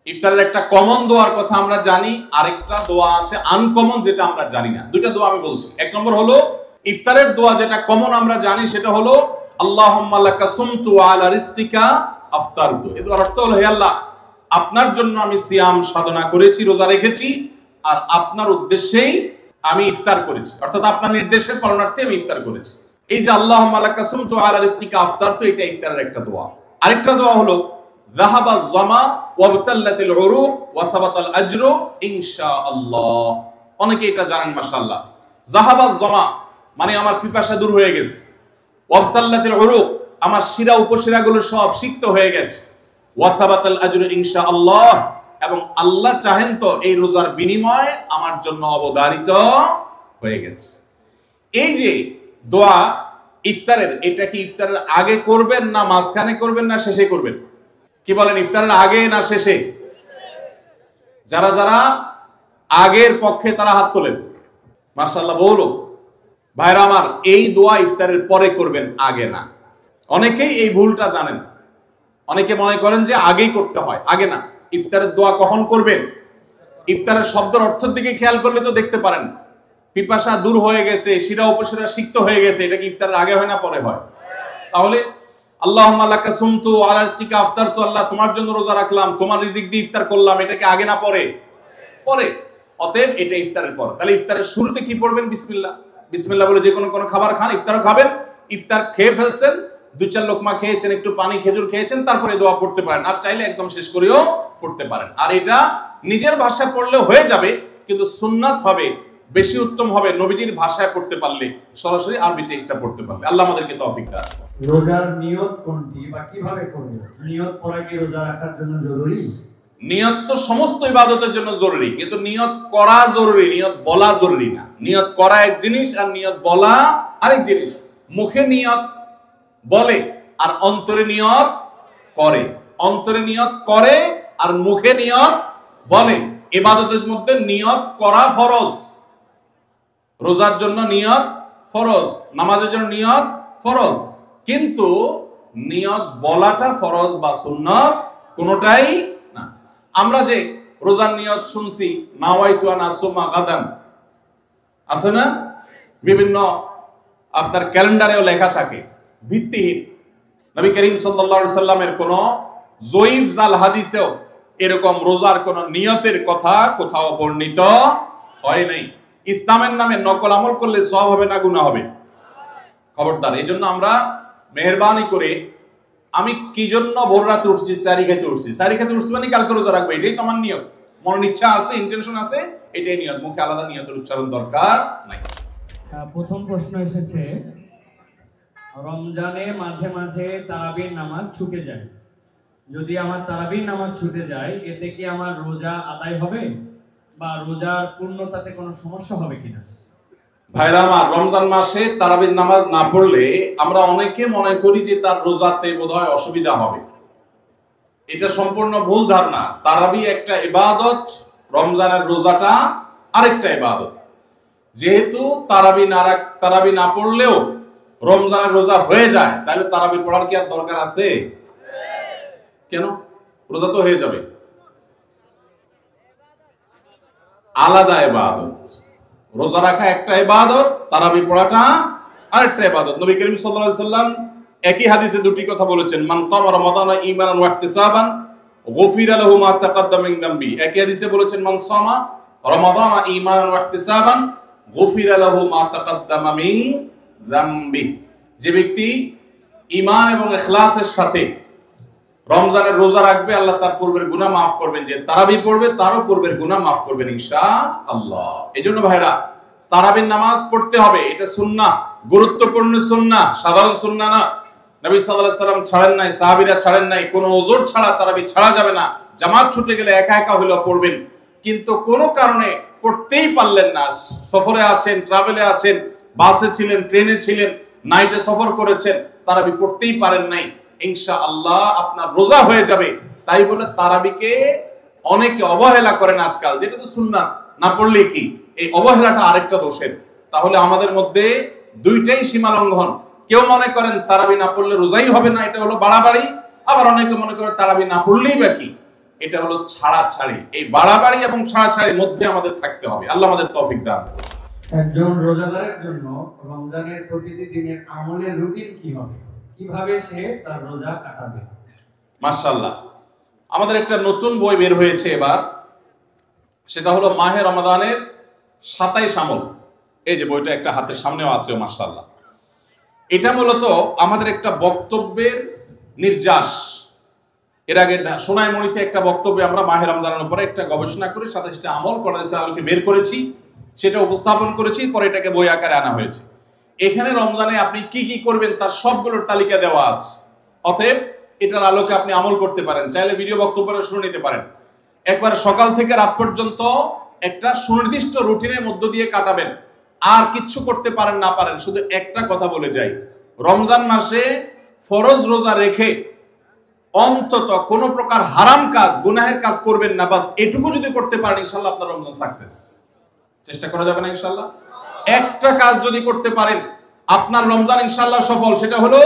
ইফতারের একটা কমন দোয়ার কথা আমরা জানি, আরেকটা দোয়া আছে আনকমন যেটা আমরা জানি না। দুইটা দোয়া আমি বলছি। এক নম্বর হলো ইফতারের দোয়া যেটা কমন আমরা জানি, সেটা হলো আল্লাহুম্মা লাকা সুমতু ওয়া আলা রিজকিকা আফতারতু। এর অর্থ হলো, হে আল্লাহ, আপনার জন্য আমি সিয়াম সাধনা করেছি, রোজা রেখেছি, আর আপনার উদ্দেশ্যেই আমি ইফতার করেছি, অর্থাৎ আপনার নির্দেশের পালনার্থে আমি ইফতার করেছি। এই যে আল্লাহুম্মা লাকা সুমতু ওয়া আলা রিজকিকা আফতারতু, এটা ইফতারের একটা দোয়া। আরেকটা দোয়া হলো যাহাবা যামা ওয়াবতাল্লাতিল উরুক ওয়া সাবাতাল আজরু ইনশাআল্লাহ। অনেকে এটা জানেন মাশাআল্লাহ। যাহাবা যামা মানে আমার পিপাসা দূর হয়ে গেছে, ওয়াবতাল্লাতিল উরুক আমার শিরা উপশিরাগুলো সব সিক্ত হয়ে গেছে, ওয়া সাবাতাল আজরু ইনশাআল্লাহ এবং আল্লাহ চাহেন তো এই রোজার বিনিময় আমার জন্য অবধারিত হয়ে গেছে। এই যে দোয়া ইফতারের, এটা কি ইফতারের আগে করবেন না মাঝখানে করবেন না শেষে করবেন? কি বলেন, ইফতারের আগে না শেষে? যারা যারা আগের পক্ষে তারা হাত তোলেন, মাশাআল্লাহ। বলো ভাইরা আমার, এই দোয়া ইফতারের পরে করবেন, আগে না। অনেকেই এই ভুলটা জানেন, অনেকে মনে করেন যে আগেই করতে হয়, আগে না। ইফতারের দোয়া কখন করবেন? ইফতারের শব্দের অর্থের দিকে খেয়াল করলে তো দেখতে পারেন, পিপাসা দূর হয়ে গেছে, শিরা উপশিরা সিক্ত হয়ে গেছে, এটা কি ইফতারের আগে হয় না পরে হয়? তাহলে আল্লাহুম্মা লাকা সুমতু ওয়া আলা রিজকিকা আফতারতু, আল্লাহ তোমার জন্য রোজা রাখলাম, তোমার রিজিক দিয়ে ইফতার করলাম, এটা কি আগে না পরে? পরে। অতএব এটা ইফতারের পর। তাহলে ইফতারের শুরুতে কি পড়বেন? বিসমিল্লাহ। বিসমিল্লাহ বলে যে কোনো খাবার খান, ইফতারও খাবেন। ইফতার খেয়ে ফেলছেন, 2-4 লোকমা খেয়েছেন, একটু পানি খেজুর খেয়েছেন, তারপরে দোয়া পড়তে পারেন। আর চাইলে একদম শেষ করেও পড়তে পারেন। আর এটা নিজের ভাষায় পড়লে হয়ে যাবে, কিন্তু সুন্নাত হবে, বেশি উত্তম হবে নবীজির ভাষায় পড়তে পারলে, সরাসরি আরবি টেক্সটটা পড়তে পারলে। আল্লাহ আমাদেরকে তৌফিক দান। রোজার নিয়ত কোনটি বা কিভাবে করব? নিয়ত করা কি রোজা রাখার জন্য জরুরি? নিয়ত তো সমস্ত ইবাদতের জন্য জরুরি, কিন্তু নিয়ত করা জরুরি, নিয়ত বলা জরুরি না। নিয়ত করা এক জিনিস আর নিয়ত বলা আরেক জিনিস। মুখে নিয়ত বলে আর অন্তরে নিয়ত করে, অন্তরে নিয়ত করে আর মুখে নিয়ত বলে। ইবাদতের মধ্যে নিয়ত করা ফরজ, রোজার জন্য নিয়ত ফরজ, নামাজের জন্য নিয়ত ফরজ, কিন্তু নিয়ত বলাটা ফরজ বা সুন্নাত কোনোটাই না। আমরা যে রোজার নিয়ত শুনছি, নাওয়াইতু আন আসুমা গাদান, আছে না? বিভিন্ন আপনার ক্যালেন্ডারেও লেখা থাকে, ভিত্তিহীন। নবী করিম সাল্লাল্লাহু আলাইহি সাল্লামের কোন জয়ীফ জাল হাদিসেও এরকম রোজার কোন নিয়তের কথা কোথাও বর্ণিত হয় নাই। ইসলামের নামে নকল আমল করলে সওয়াব হবে না গুনাহ হবে? খবরদার। এই জন্য আমরা মেহেরবানি করে, আমি কি জন্য ভোর রাতে উঠছি? সারি খেতে উঠছি, সারি খেতে উঠছি মানে কালকে রোজা রাখবো, এটাই তো আমার নিয়ত। মনের ইচ্ছা আছে, ইন্টেনশন আছে, এটাই নিয়ত। মুখে আলাদা নিয়তের উচ্চারণ দরকার নাই। প্রথম প্রশ্ন এসেছে, রমজানে মাঝে মাঝে তারাবির নামাজ ছুটে যায়, যদি আমার তারাবির নামাজ ছুটে যায়, এতে কি আমার রোজা আদায় হবে বা রোজার পূর্ণতাতে কোনো সমস্যা হবে কিনা? ভাইরা আমার, রমজান মাসে তারাবির নামাজ না পড়লে আমরা অনেকে মনে করি যে তার রোজাতে বোধহয় অসুবিধা হবে। এটা সম্পূর্ণ ভুল ধারণা। তারাবি একটা ইবাদত, রমজানের রোজাটা আরেকটা ইবাদত। যেহেতু তারাবি না পড়লেও রমজানের রোজা হয়ে যায়, তাহলে তারাবি পড়ার কি আর দরকার আছে? কেন? রোজা তো হয়ে যাবে। আলাদা ইবাদত। রোজা রাখা একটা ইবাদত, তারাবি পড়াটা আরেকটা ইবাদত। নবী করিম সাল্লাল্লাহু আলাইহি সাল্লাম একই হাদিসে দুটি কথা বলেছেন, মান কামা রমাদানা ঈমানান ওয়া ইহতিসাবান গুফিরা লাহু মা তাকাদ্দামা মিন যামবি। একই হাদিসে বলেছেন, মান সামা রমাদানা ঈমানান ওয়া ইহতিসাবান গুফিরা লাহু মা তাকাদ্দামা মিন যামবি। যে ব্যক্তি ঈমান এবং ইখলাসের সাথে রমজানের রোজা রাখবে, আল্লাহ তার পূর্বের গুনাহ মাফ করবেন। যে তারাবি পড়বে তারও পূর্বের গুনাহ মাফ করবেন ইনশাআল্লাহ। এজন্য ভাইরা, তারাবির নামাজ পড়তে হবে, এটা সুন্নাহ, গুরুত্বপূর্ণ সুন্নাহ, সাধারণ সুন্নাহ না। নবী সাল্লাল্লাহু আলাইহি সাল্লাম ছাড়েন নাই, সাহাবীরা ছাড়েন নাই, কোনো ওযর ছাড়া তারাবি ছাড়া যাবে না। জামাত ছুটে গেলে একা একা হলেও পড়বেন, কিন্তু কোনো কারণে পড়তেই পারলেন না, সফরে আছেন, ট্রাভেলে আছেন, বাসে ছিলেন, ট্রেনে ছিলেন, নাইটে সফর করেছেন, তারাবি পড়তেই পারেন নাই, ইনশাআল্লাহ আপনার রোজা হয়ে যাবে। তাই বলে তারাবিকে অনেকে অবহেলা করেন আজকাল, যেটা তো সুন্নাত, না পড়লে কি? এই অবহেলাটা আরেকটা দোষের। তাহলে আমাদের মধ্যে দুইটাই সীমা লঙ্ঘন। কেউ মনে করেন তারাবি না পড়লে রোজাই হবে না, এটা হলো বাড়াবাড়ি। আবার অনেকে মনে করে তারাবি না পড়লেই বা কি, এটা হলো ছাড়াছাড়ি। এই বাড়াবাড়ি এবং ছাড়াছাড়ির মধ্যে আমাদের থাকতে হবে। আল্লাহ আমাদের তৌফিক দান করুন। একজন রোজাদারের জন্য রমজানের প্রতিটি দিনের আমলের রুটিন কি হবে, কিভাবে সে তার রোজা কাটাবে? মাশাআল্লাহ, আমাদের একটা নতুন বই বের হয়েছে এবার, সেটা হলো মাহে রমাদানের 27 আমল। এই যে বইটা একটা হাতের সামনেও আছে, মাশাআল্লাহ। এটা মূলত আমাদের একটা বক্তব্যের নির্যাস। এর আগে সোনাইমণিতে একটা বক্তব্যে আমরা মাহে রমজানের উপরে একটা গবেষণা করে 27টা আমল কোরআনের আলোকে বের করেছি, সেটা উপস্থাপন করেছি, পরে এটাকে বই আকারে আনা হয়েছে। এখানে রমজানে আপনি কি কি করবেন তার সবগুলোর তালিকা দেওয়া আছে। অতএব এটার আলোকে আপনি আমল করতে পারেন, চাইলে ভিডিও বক্তব্যটা শুনে নিতে পারেন। একবার সকাল থেকে রাত পর্যন্ত একটা সুনির্দিষ্ট রুটিনের মধ্য দিয়ে কাটাবেন। আর কিচ্ছু করতে পারেন না পারেন, শুধু একটা কথা বলে যাই, রমজান মাসে ফরজ রোজা রেখে অন্তত কোন প্রকার হারাম কাজ, গুনাহের কাজ করবেন না। বাস এটুকু যদি করতে পারেন, ইনশাআল্লাহ আপনার রমজান সাকসেস। চেষ্টা করা যাবে না ইনশাআল্লাহ? একটা কাজ যদি করতে পারেন, আপনার রমজান ইনশাআল্লাহ সফল। সেটা হলো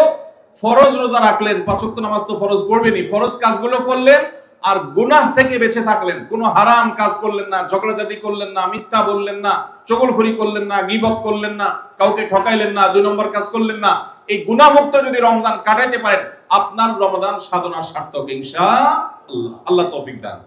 ফরজ রোজা রাখলেন, 5 ওয়াক্ত নামাজ তো ফরজ পড়বেনই, ফরজ কাজগুলো করলেন, আর গুনাহ থেকে বেঁচে থাকলেন। কোনো হারাম কাজ করলেন না, ঝগড়াঝাটি করলেন না, মিথ্যা বললেন না, চগলখড়ি করলেন না, গীবত করলেন না, কাউকে ঠকাইলেন না, 2 নম্বর কাজ করলেন না। এই গুনাহমুক্ত যদি রমজান কাটাইতে পারেন, আপনার রমজান সাধনার সার্থক ইনশাআল্লাহ। আল্লাহ তৌফিক দান।